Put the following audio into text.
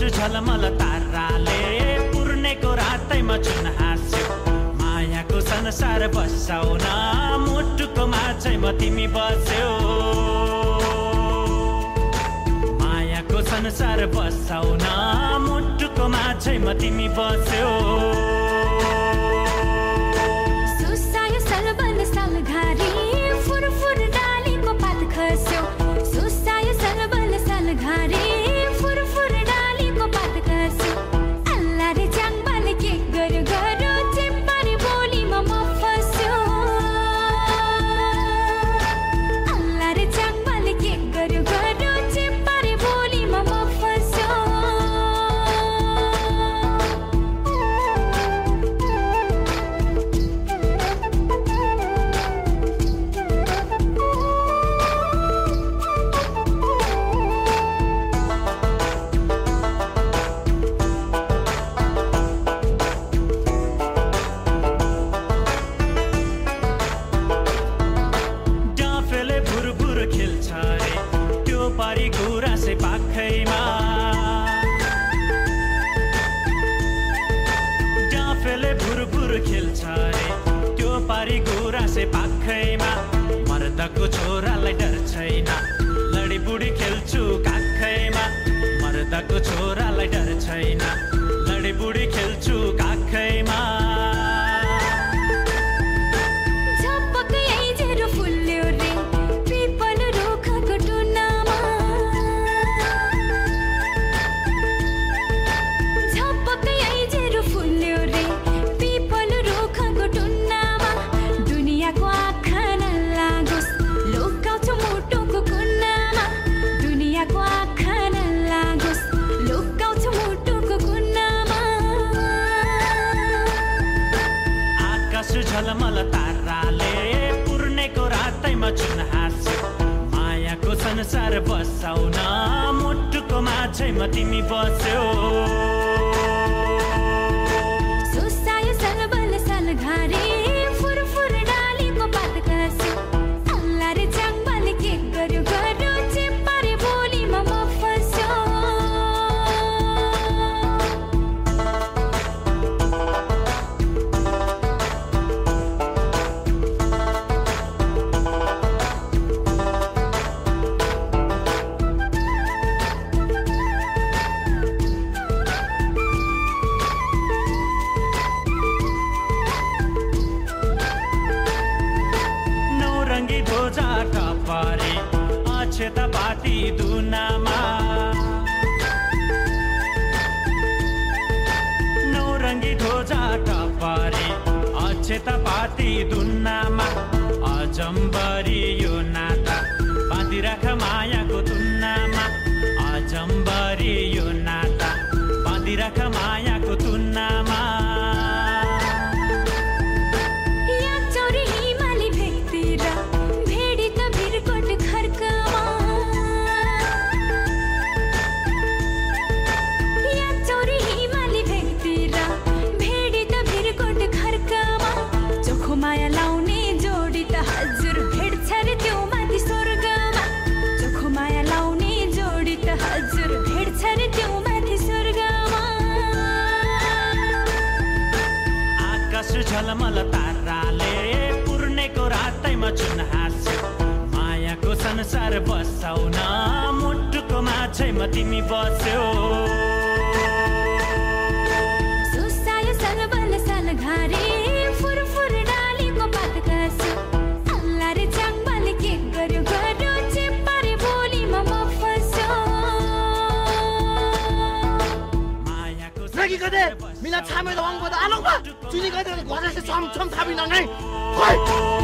झलमल ताराले पूर्णेको रातैमा जुन हाँस्यो मायाको संसार बसाउन मुटुको माझैमा तिमी बस्यौ मायाको संसार बसाउन मुटुको माझैमा तिमी बस्यौ सुसायो सलबल सलघारी फुरफुर डालीको पात खस्यो सुसायो सलबल सलघारी फुरफुर डालीको पात खस्यो अल्लाह रे च्याङबाले के गर्यो गर्यो चिप्पारे बोलीमा म फस्यो अल्लाह रे च्याङबाले के गर्यो गर्यो चिप्पारे बोलीमा म फस्यो पाखैमा मर्दको छोरालाई डर छैन लडी बुडी खेल्छु काखैमा मर्दको छोरालाई डर छैन लडी बुडी खेल्छु काखैमा झपक्कै आइजेरो फुल्यो रे पिपल रुखको टुनामा झपक्कै आइजेरो फुल्यो रे पिपल रुखको टुनामा दुनियाको आँखा नलागोस् लुकाउँछु मुटुको कुनामा दुनियाको आँखा नलागोस् लुकाउँछु मुटुको कुनामा आकाश झलमल ताराले पूर्णेको रातैमा जुन हाँस्यो मायाको संसार बसाउन मुटुको माझैमा तिमी बस्यौ सुसायो सलबल सलघारी फुरफुर डालीको पात खस्यो अल्लाह रे च्याङबाले के गर्यो गर्यो चिप्पारे बोलीमा म फस्यो नौरङ्गी ध्वजा टपारे अक्षता पाती दुनामा नौरङ्गी ध्वजा टपारे अक्षता पाती दुनामा अजम्बरी यो नाता बाँधिराख मायाको तुनामा अजम्बरी यो नाता बाँधिराख मायाको तुनामा झलमल ताराले पूर्णेको रातैमा जुन हाँस्यो मायाको संसार बसाउन मुटुको माझैमा तिमी बस्यौ सुसायो सलबल सलघारी फुरफुर डालीको पात खस्यो अल्लाह रे च्याङबाले के गर्यो गर्यो चिप्पारे बोलीमा म फस्यो Lagi kade, mina chame doang pada anong ba? Sini kade, gua rasa sam tabi nangai. Koi.